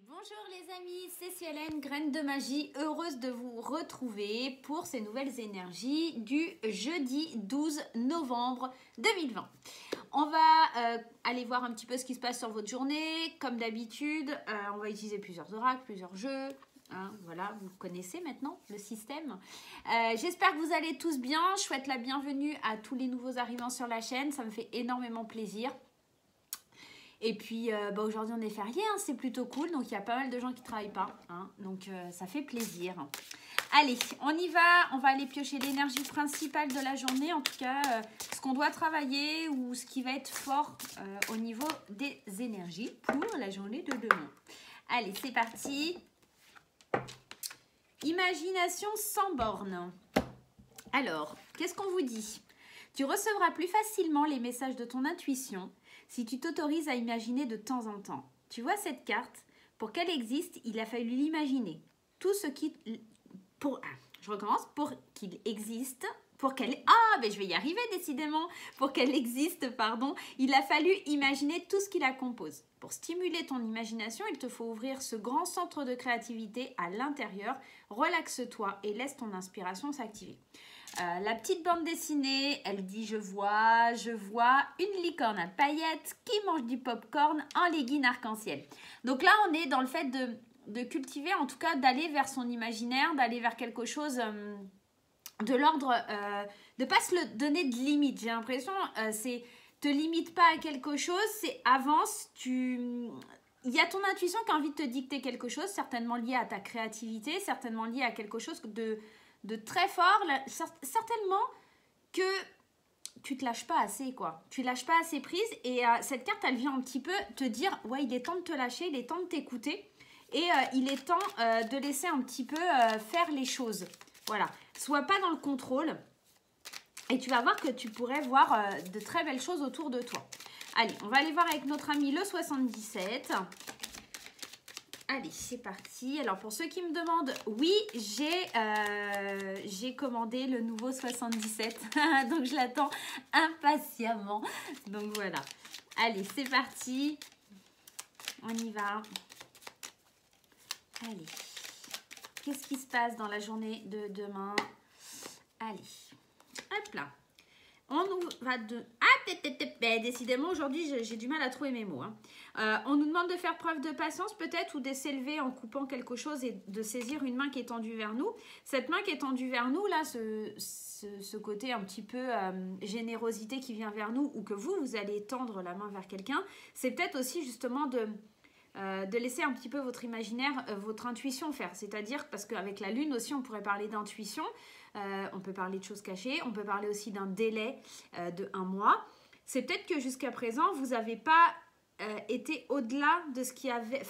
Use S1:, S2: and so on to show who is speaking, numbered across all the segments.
S1: Bonjour les amis, c'est Cielène, Graine de Magie, heureuse de vous retrouver pour ces nouvelles énergies du jeudi 12 novembre 2020. On va aller voir un petit peu ce qui se passe sur votre journée. Comme d'habitude, on va utiliser plusieurs oracles, plusieurs jeux. Hein, voilà, vous connaissez maintenant le système. J'espère que vous allez tous bien. Je souhaite la bienvenue à tous les nouveaux arrivants sur la chaîne. Ça me fait énormément plaisir. Et puis aujourd'hui on est férié, hein, c'est plutôt cool, donc il y a pas mal de gens qui ne travaillent pas, hein, donc ça fait plaisir. Allez, on y va, on va aller piocher l'énergie principale de la journée, en tout cas ce qu'on doit travailler ou ce qui va être fort au niveau des énergies pour la journée de demain. Allez, c'est parti. Imagination sans borne. Alors, qu'est-ce qu'on vous dit? Tu recevras plus facilement les messages de ton intuition si tu t'autorises à imaginer de temps en temps. Tu vois cette carte? Pour qu'elle existe, il a fallu l'imaginer. Tout ce qui... je recommence. Pour qu'il existe... Pour qu'elle... Ah, ben je vais y arriver décidément. Pour qu'elle existe, pardon, il a fallu imaginer tout ce qui la compose. Pour stimuler ton imagination, il te faut ouvrir ce grand centre de créativité à l'intérieur. Relaxe-toi et laisse ton inspiration s'activer. La petite bande dessinée, elle dit je vois une licorne à paillettes qui mange du popcorn en legging arc-en-ciel. Donc là, on est dans le fait de cultiver, en tout cas d'aller vers son imaginaire, d'aller vers quelque chose de l'ordre, de ne pas se donner de limite. J'ai l'impression, c'est te limite pas à quelque chose, c'est avance, il y a ton intuition qui a envie de te dicter quelque chose, certainement lié à ta créativité, certainement lié à quelque chose de très fort, certainement que tu te lâches pas assez, quoi. Tu lâches pas assez prise et cette carte, elle vient un petit peu te dire, ouais, il est temps de te lâcher, il est temps de t'écouter et il est temps de laisser un petit peu faire les choses. Voilà, sois pas dans le contrôle et tu vas voir que tu pourrais voir de très belles choses autour de toi. Allez, on va aller voir avec notre ami le 77. Allez, c'est parti. Alors, pour ceux qui me demandent, oui, j'ai commandé le nouveau 77. Donc, je l'attends impatiemment. Donc, voilà. Allez, c'est parti. On y va. Allez. Qu'est-ce qui se passe dans la journée de demain? Allez. Hop là. On nous va de... Ah, décidément, aujourd'hui, j'ai du mal à trouver mes mots. Hein. On nous demande de faire preuve de patience peut-être ou de s'élever en coupant quelque chose et de saisir une main qui est tendue vers nous. Cette main qui est tendue vers nous, là, ce côté un petit peu générosité qui vient vers nous ou que vous allez tendre la main vers quelqu'un, c'est peut-être aussi justement de laisser un petit peu votre imaginaire, votre intuition faire. C'est-à-dire, parce qu'avec la lune aussi, on pourrait parler d'intuition, on peut parler de choses cachées, on peut parler aussi d'un délai de 1 mois. C'est peut-être que jusqu'à présent, vous n'avez pas été au-delà de ce qu'il y avait,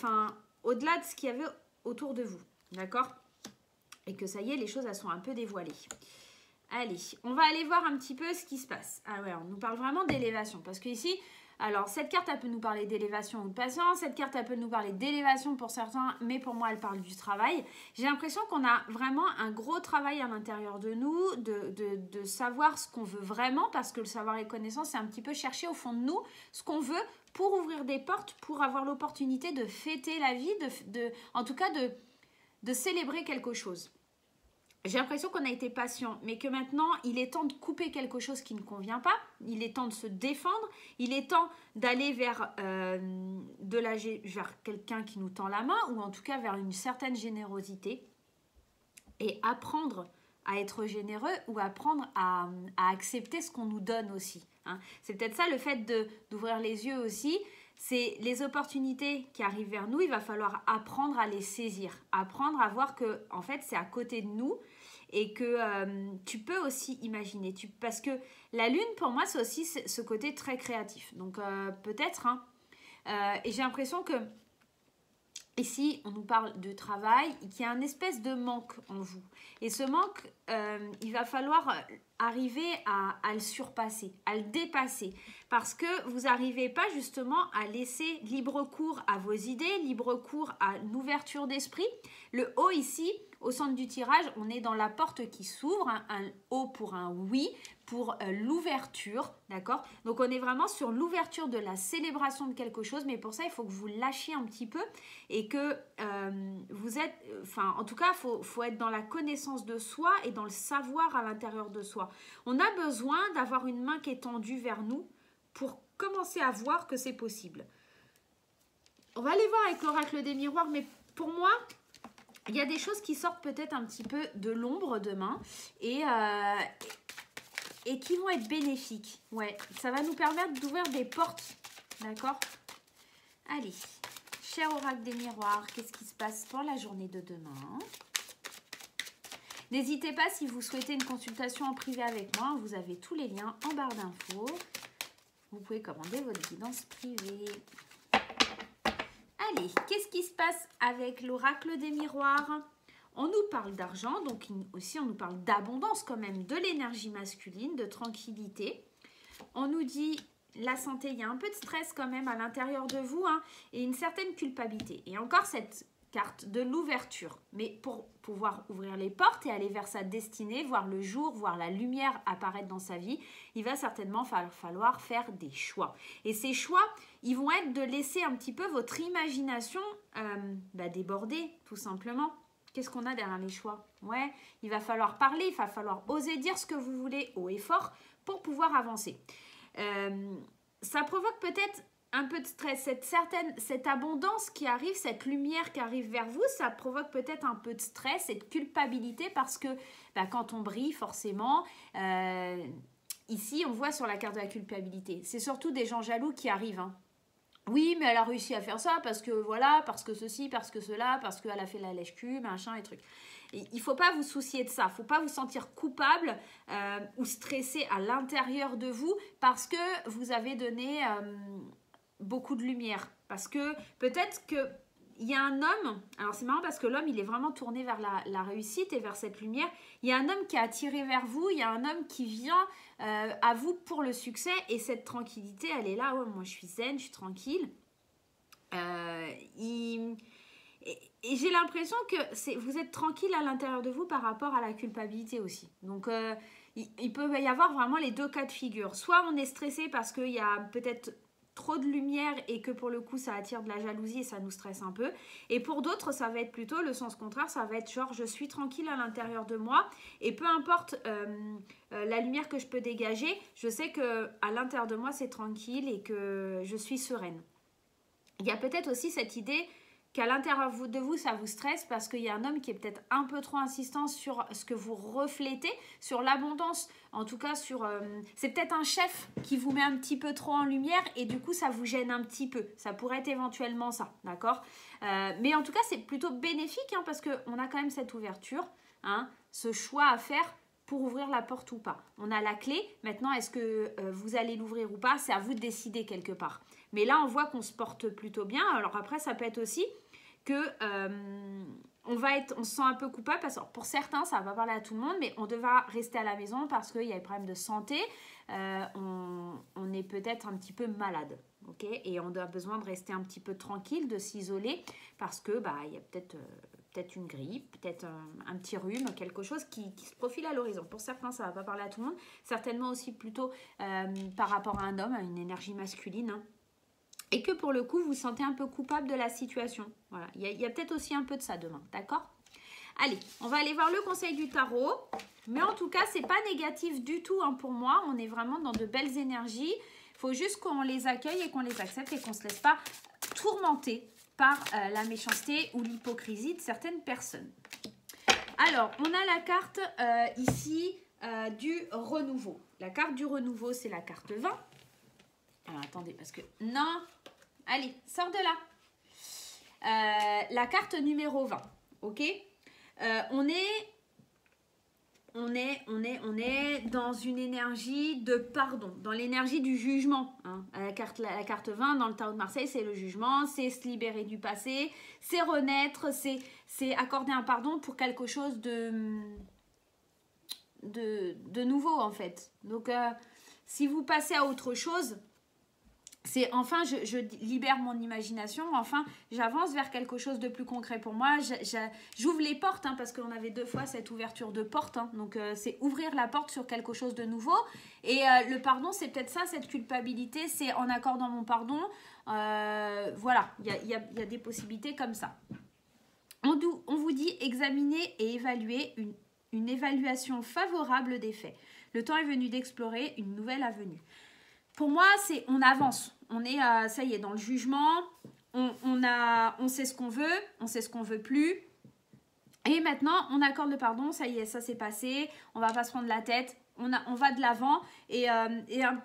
S1: au-delà de ce qu'il y avait autour de vous, d'accord? Et que ça y est, les choses, elles sont un peu dévoilées. Allez, on va aller voir un petit peu ce qui se passe. Ah ouais, on nous parle vraiment d'élévation, parce qu'ici... Alors, cette carte, elle peut nous parler d'élévation ou de patience. Cette carte, elle peut nous parler d'élévation pour certains, mais pour moi, elle parle du travail. J'ai l'impression qu'on a vraiment un gros travail à l'intérieur de nous, de savoir ce qu'on veut vraiment, parce que le savoir et connaissance, c'est un petit peu chercher au fond de nous ce qu'on veut pour ouvrir des portes, pour avoir l'opportunité de fêter la vie, en tout cas de célébrer quelque chose. J'ai l'impression qu'on a été patient, mais que maintenant, il est temps de couper quelque chose qui ne convient pas. Il est temps de se défendre. Il est temps d'aller vers quelqu'un qui nous tend la main ou en tout cas vers une certaine générosité et apprendre à être généreux ou apprendre à accepter ce qu'on nous donne aussi. Hein. C'est peut-être ça le fait d'ouvrir les yeux aussi. C'est les opportunités qui arrivent vers nous, il va falloir apprendre à les saisir, apprendre à voir que en fait c'est à côté de nous et que tu peux aussi imaginer. Parce que la lune pour moi c'est aussi ce côté très créatif. Donc peut-être, hein, et j'ai l'impression que ici on nous parle de travail, qu'il y a un espèce de manque en vous. Et ce manque, il va falloir arriver à le surpasser, à le dépasser. Parce que vous n'arrivez pas justement à laisser libre cours à vos idées, libre cours à l'ouverture d'esprit. Le O ici, au centre du tirage, on est dans la porte qui s'ouvre, hein, un O pour un oui, pour l'ouverture, d'accord? Donc on est vraiment sur l'ouverture de la célébration de quelque chose, mais pour ça il faut que vous lâchiez un petit peu et que vous êtes, enfin en tout cas il faut être dans la connaissance de soi et dans le savoir à l'intérieur de soi. On a besoin d'avoir une main qui est tendue vers nous pour commencer à voir que c'est possible. On va aller voir avec l'oracle des miroirs, mais pour moi, il y a des choses qui sortent peut-être un petit peu de l'ombre demain et qui vont être bénéfiques. Ouais, ça va nous permettre d'ouvrir des portes, d'accord? Allez, cher oracle des miroirs, qu'est-ce qui se passe pour la journée de demain? N'hésitez pas si vous souhaitez une consultation en privé avec moi, vous avez tous les liens en barre d'infos. Vous pouvez commander votre guidance privée. Allez, qu'est-ce qui se passe avec l'oracle des miroirs? On nous parle d'argent, donc aussi on nous parle d'abondance quand même, de l'énergie masculine, de tranquillité. On nous dit la santé, il y a un peu de stress quand même à l'intérieur de vous, hein, et une certaine culpabilité. Et encore cette carte de l'ouverture, mais pour pouvoir ouvrir les portes et aller vers sa destinée, voir le jour, voir la lumière apparaître dans sa vie, il va certainement falloir faire des choix. Et ces choix, ils vont être de laisser un petit peu votre imagination déborder, tout simplement. Qu'est-ce qu'on a derrière les choix? Ouais, il va falloir parler, il va falloir oser dire ce que vous voulez haut et fort pour pouvoir avancer. Ça provoque peut-être un peu de stress, cette abondance qui arrive, cette lumière qui arrive vers vous, ça provoque peut-être un peu de stress et de culpabilité parce que quand on brille, forcément, ici, on voit sur la carte de la culpabilité. C'est surtout des gens jaloux qui arrivent, hein. Oui, mais elle a réussi à faire ça parce que voilà, parce que ceci, parce que cela, parce qu'elle a fait la lèche-cul, machin et trucs. Et il ne faut pas vous soucier de ça, il ne faut pas vous sentir coupable ou stressé à l'intérieur de vous parce que vous avez donné beaucoup de lumière. Parce que peut-être que il y a un homme, alors c'est marrant parce que l'homme il est vraiment tourné vers la réussite et vers cette lumière. Il y a un homme qui est attiré vers vous, il y a un homme qui vient à vous pour le succès et cette tranquillité elle est là. Ouais, moi je suis zen, je suis tranquille. Et j'ai l'impression que vous êtes tranquille à l'intérieur de vous par rapport à la culpabilité aussi. Donc il peut y avoir vraiment les deux cas de figure. Soit on est stressé parce qu'il y a peut-être trop de lumière et que pour le coup ça attire de la jalousie et ça nous stresse un peu, et pour d'autres ça va être plutôt le sens contraire, ça va être genre je suis tranquille à l'intérieur de moi et peu importe la lumière que je peux dégager, je sais que à l'intérieur de moi c'est tranquille et que je suis sereine. Il y a peut-être aussi cette idée qu'à l'intérieur de vous, ça vous stresse parce qu'il y a un homme qui est peut-être un peu trop insistant sur ce que vous reflétez, sur l'abondance. En tout cas, c'est peut-être un chef qui vous met un petit peu trop en lumière et du coup, ça vous gêne un petit peu. Ça pourrait être éventuellement ça, d'accord? Mais en tout cas, c'est plutôt bénéfique hein, parce qu'on a quand même cette ouverture, hein, ce choix à faire pour ouvrir la porte ou pas. On a la clé. Maintenant, est-ce que vous allez l'ouvrir ou pas? C'est à vous de décider quelque part. Mais là, on voit qu'on se porte plutôt bien. Alors après, ça peut être aussi que on se sent un peu coupable parce que pour certains, ça va pas parler à tout le monde, mais on devra rester à la maison parce qu'il y a des problèmes de santé. On est peut-être un petit peu malade, ok? Et on a besoin de rester un petit peu tranquille, de s'isoler parce que il y a peut-être une grippe, peut-être un petit rhume, quelque chose qui se profile à l'horizon. Pour certains, ça ne va pas parler à tout le monde. Certainement aussi plutôt par rapport à un homme, à une énergie masculine. Hein. Et que pour le coup, vous vous sentez un peu coupable de la situation. Voilà. Il y a peut-être aussi un peu de ça demain, d'accord? Allez, on va aller voir le conseil du tarot. Mais en tout cas, ce n'est pas négatif du tout hein, pour moi. On est vraiment dans de belles énergies. Il faut juste qu'on les accueille et qu'on les accepte et qu'on ne se laisse pas tourmenter par la méchanceté ou l'hypocrisie de certaines personnes. Alors, on a la carte ici du renouveau. La carte du renouveau, c'est la carte 20. Alors, attendez, parce que... Non. Allez, sors de là. La carte numéro 20, ok? On est dans une énergie de pardon, dans l'énergie du jugement. Hein. La carte 20 dans le tarot de Marseille, c'est le jugement, c'est se libérer du passé, c'est renaître, c'est accorder un pardon pour quelque chose de nouveau en fait. Donc si vous passez à autre chose, c'est enfin je libère mon imagination, enfin j'avance vers quelque chose de plus concret pour moi. J'ouvre les portes, hein, parce qu'on avait 2 fois cette ouverture de porte, hein, donc c'est ouvrir la porte sur quelque chose de nouveau. Et le pardon, c'est peut-être ça, cette culpabilité, c'est en accordant mon pardon, voilà, il y a des possibilités comme ça. On vous dit examiner et évaluer une évaluation favorable des faits. Le temps est venu d'explorer une nouvelle avenue. Pour moi, c'est on avance. On est, ça y est, dans le jugement. On sait ce qu'on veut, on sait ce qu'on veut plus. Et maintenant, on accorde le pardon. Ça y est, ça s'est passé. On va pas se prendre la tête. On va de l'avant. Et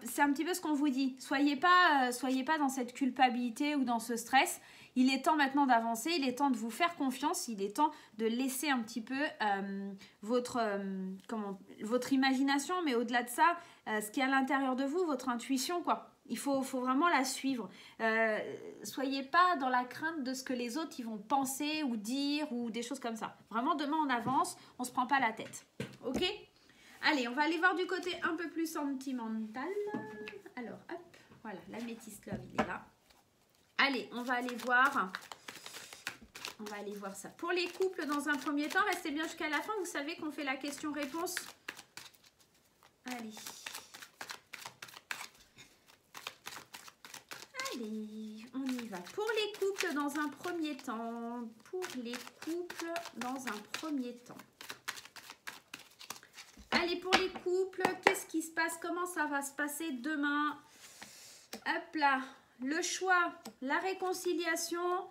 S1: c'est un petit peu ce qu'on vous dit. Soyez pas dans cette culpabilité ou dans ce stress. Il est temps maintenant d'avancer, il est temps de vous faire confiance, il est temps de laisser un petit peu votre imagination, mais au-delà de ça, ce qui est à l'intérieur de vous, votre intuition, quoi. Il faut vraiment la suivre. Soyez pas dans la crainte de ce que les autres ils vont penser ou dire ou des choses comme ça. Vraiment, demain on avance, on se prend pas la tête. Ok ? Allez, on va aller voir du côté un peu plus sentimental. Alors, hop, voilà, la Métis Love, il est là. Allez, on va aller voir ça. Pour les couples, dans un premier temps, restez bien jusqu'à la fin. Vous savez qu'on fait la question-réponse. Allez. Allez, on y va. Pour les couples, dans un premier temps. Allez, pour les couples, qu'est-ce qui se passe? Comment ça va se passer demain? Hop là. Le choix, la réconciliation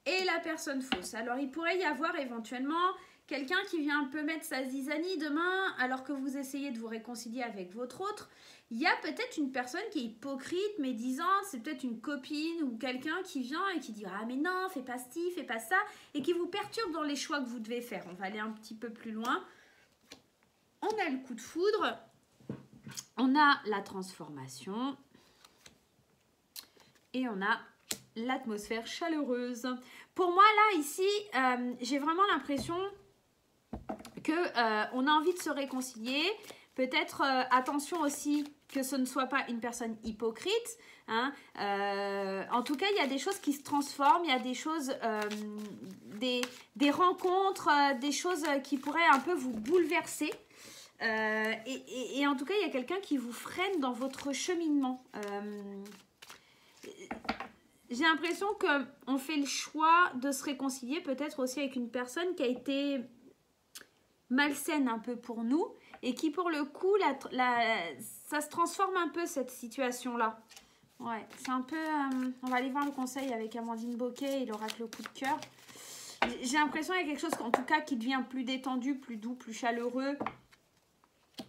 S1: et la personne fausse. Alors, il pourrait y avoir éventuellement quelqu'un qui vient un peu mettre sa zizanie demain alors que vous essayez de vous réconcilier avec votre autre. Il y a peut-être une personne qui est hypocrite, médisante, c'est peut-être une copine ou quelqu'un qui vient et qui dit « Ah mais non, fais pas ci, fais pas ça » et qui vous perturbe dans les choix que vous devez faire. On va aller un petit peu plus loin. On a le coup de foudre, on a la transformation. Et on a l'atmosphère chaleureuse. Pour moi, là, ici, j'ai vraiment l'impression qu'on a envie de se réconcilier. Peut-être, attention aussi, que ce ne soit pas une personne hypocrite. Hein. En tout cas, il y a des choses qui se transforment. Il y a des choses, des rencontres, des choses qui pourraient un peu vous bouleverser. Et en tout cas, il y a quelqu'un qui vous freine dans votre cheminement. J'ai l'impression qu'on fait le choix de se réconcilier peut-être aussi avec une personne qui a été malsaine un peu pour nous et qui pour le coup, ça se transforme un peu cette situation-là. Ouais, c'est un peu... on va aller voir le conseil avec Amandine Boquet et l'oracle au coup de cœur. J'ai l'impression qu'il y a quelque chose en tout cas qui devient plus détendu, plus doux, plus chaleureux.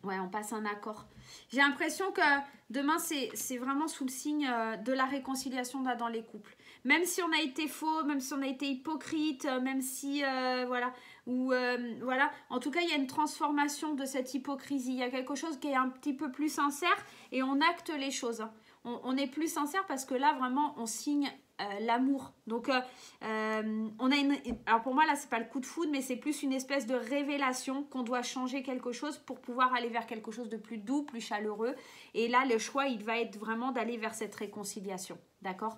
S1: Ouais, on passe un accord. J'ai l'impression que demain, c'est vraiment sous le signe de la réconciliation dans les couples. Même si on a été faux, même si on a été hypocrite, même si, voilà. Voilà. En tout cas, il y a une transformation de cette hypocrisie. Il y a quelque chose qui est un petit peu plus sincère et on acte les choses. On est plus sincère parce que là, vraiment, on signe l'amour. Donc, on a alors pour moi, là, c'est pas le coup de foudre, mais c'est plus une espèce de révélation qu'on doit changer quelque chose pour pouvoir aller vers quelque chose de plus doux, plus chaleureux. Et là, le choix, il va être vraiment d'aller vers cette réconciliation. D'accord ?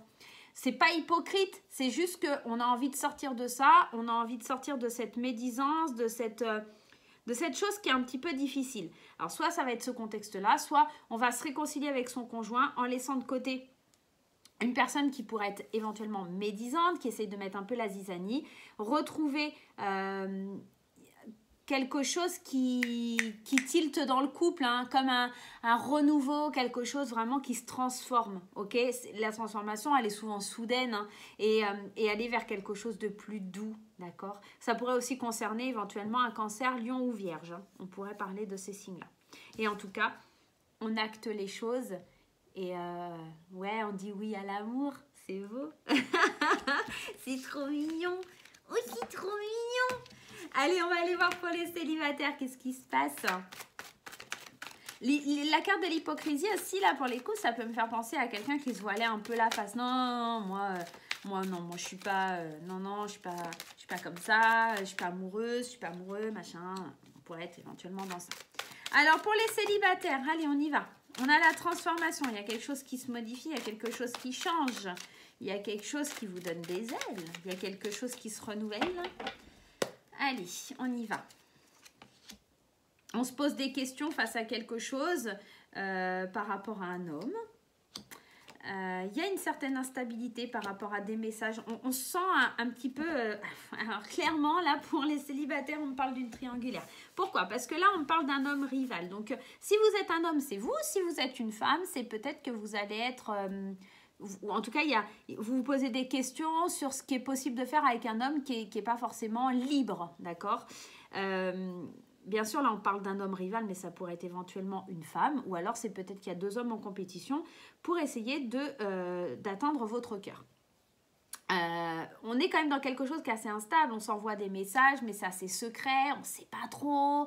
S1: C'est pas hypocrite, c'est juste qu'on a envie de sortir de ça, on a envie de sortir de cette médisance, de cette chose qui est un petit peu difficile. Alors, soit ça va être ce contexte-là, soit on va se réconcilier avec son conjoint en laissant de côté une personne qui pourrait être éventuellement médisante, qui essaye de mettre un peu la zizanie, retrouver quelque chose qui tilte dans le couple, hein, comme un renouveau, quelque chose vraiment qui se transforme. Okay, la transformation, elle est souvent soudaine, hein, et aller vers quelque chose de plus doux. D'accord. Ça pourrait aussi concerner éventuellement un cancer, lion ou vierge. Hein. On pourrait parler de ces signes-là. Et en tout cas, on acte les choses. Et ouais, on dit oui à l'amour, c'est beau. C'est trop mignon. Oh, c'est trop mignon. Allez, on va aller voir pour les célibataires, qu'est-ce qui se passe. La carte de l'hypocrisie aussi, là, pour les coups, ça peut me faire penser à quelqu'un qui se voilait un peu la face. Non, moi non, moi je suis pas, non, je suis pas comme ça, je suis pas amoureuse, je suis pas amoureux, machin. On pourrait être éventuellement dans ça. Alors, pour les célibataires, allez, on y va. On a la transformation. Il y a quelque chose qui se modifie, il y a quelque chose qui change. Il y a quelque chose qui vous donne des ailes. Il y a quelque chose qui se renouvelle. Allez, on y va. On se pose des questions face à quelque chose par rapport à un homme. Il y a une certaine instabilité par rapport à des messages. On se sent un petit peu... alors clairement, là, pour les célibataires, on parle d'une triangulaire. Pourquoi? Parce que là, on parle d'un homme rival. Donc, si vous êtes un homme, c'est vous. Si vous êtes une femme, c'est peut-être que vous allez être... ou en tout cas, vous vous posez des questions sur ce qui est possible de faire avec un homme qui est pas forcément libre. D'accord? Bien sûr, là, on parle d'un homme rival, mais ça pourrait être éventuellement une femme. Ou alors, c'est peut-être qu'il y a deux hommes en compétition pour essayer d'atteindre votre cœur. On est quand même dans quelque chose qui est assez instable. On s'envoie des messages, mais c'est assez secret. On ne sait pas trop.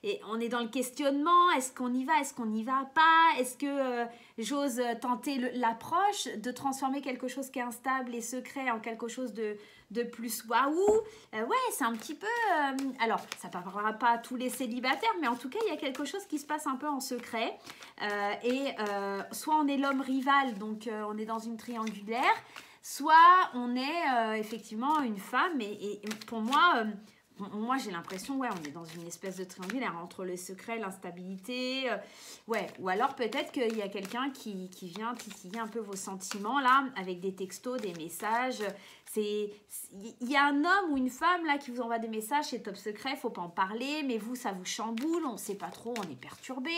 S1: Et on est dans le questionnement. Est-ce qu'on y va? Est-ce qu'on n'y va pas? Est-ce que j'ose tenter l'approche de transformer quelque chose qui est instable et secret en quelque chose de plus waouh? Ouais, c'est un petit peu... alors, ça ne parlera pas à tous les célibataires, mais en tout cas, il y a quelque chose qui se passe un peu en secret. Soit on est l'homme rival, donc on est dans une triangulaire, soit on est effectivement une femme. Et pour moi... moi, j'ai l'impression, ouais, on est dans une espèce de triangulaire entre le secret, l'instabilité. Ouais, ou alors peut-être qu'il y a quelqu'un qui vient titiller un peu vos sentiments, là, avec des textos, des messages. Il y a un homme ou une femme, là, qui vous envoie des messages, c'est top secret, faut pas en parler, mais vous, ça vous chamboule, on sait pas trop, on est perturbé.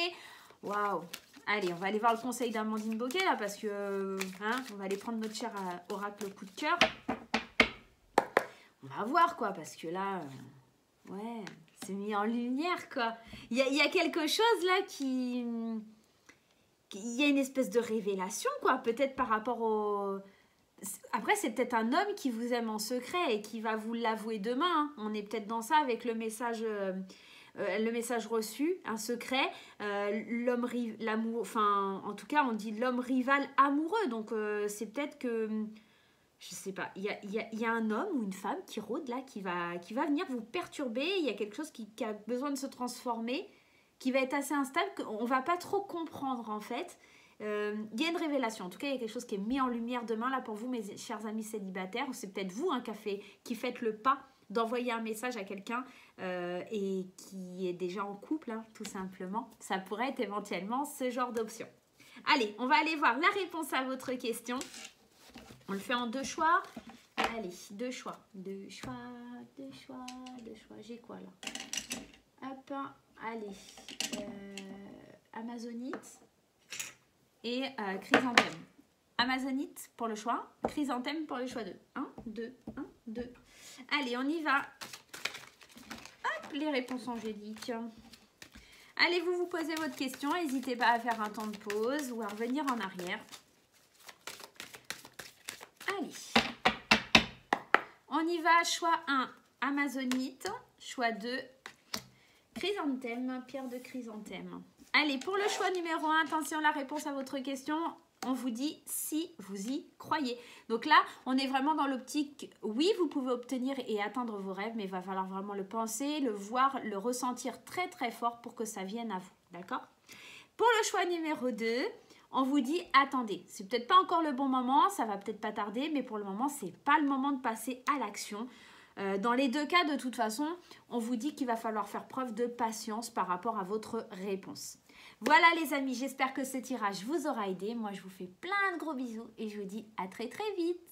S1: Waouh! Allez, on va aller voir le conseil d'Amandine Boquet, là, parce que, on va aller prendre notre cher oracle coup de cœur. On va voir, quoi, parce que là, ouais, c'est mis en lumière, quoi. Il y a quelque chose, là, il y a une espèce de révélation, quoi, peut-être par rapport au... Après, c'est peut-être un homme qui vous aime en secret et qui va vous l'avouer demain. Hein. On est peut-être dans ça avec le message reçu, un secret. L'amour, enfin, en tout cas, on dit l'homme rival amoureux. Donc, c'est peut-être que... je sais pas, il y a un homme ou une femme qui rôde là, qui va venir vous perturber. Il y a quelque chose qui a besoin de se transformer, qui va être assez instable, qu'on va pas trop comprendre en fait. Il y a une révélation, en tout cas il y a quelque chose qui est mis en lumière demain là pour vous, mes chers amis célibataires. C'est peut-être vous qui faites le pas d'envoyer un message à quelqu'un et qui est déjà en couple, hein, tout simplement. Ça pourrait être éventuellement ce genre d'option. Allez, on va aller voir la réponse à votre question. On le fait en deux choix. Allez, deux choix. J'ai quoi là? Hop, allez. Amazonite et chrysanthème. Amazonite pour le choix. Chrysanthème pour le choix 2. 1, 2, 1, 2. Allez, on y va. Hop, les réponses angéliques. Allez, vous posez votre question. N'hésitez pas à faire un temps de pause ou à revenir en arrière. Allez, on y va, choix 1, amazonite, choix 2, chrysanthème, pierre de chrysanthème. Allez, pour le choix numéro 1, attention, la réponse à votre question, on vous dit si vous y croyez. Donc là, on est vraiment dans l'optique, oui, vous pouvez obtenir et atteindre vos rêves, mais il va falloir vraiment le penser, le voir, le ressentir très très fort pour que ça vienne à vous, d'accord? Pour le choix numéro 2, on vous dit attendez, c'est peut-être pas encore le bon moment, ça va peut-être pas tarder, mais pour le moment, c'est pas le moment de passer à l'action. Dans les deux cas, de toute façon, on vous dit qu'il va falloir faire preuve de patience par rapport à votre réponse. Voilà les amis, j'espère que ce tirage vous aura aidé. Moi, je vous fais plein de gros bisous et je vous dis à très très vite.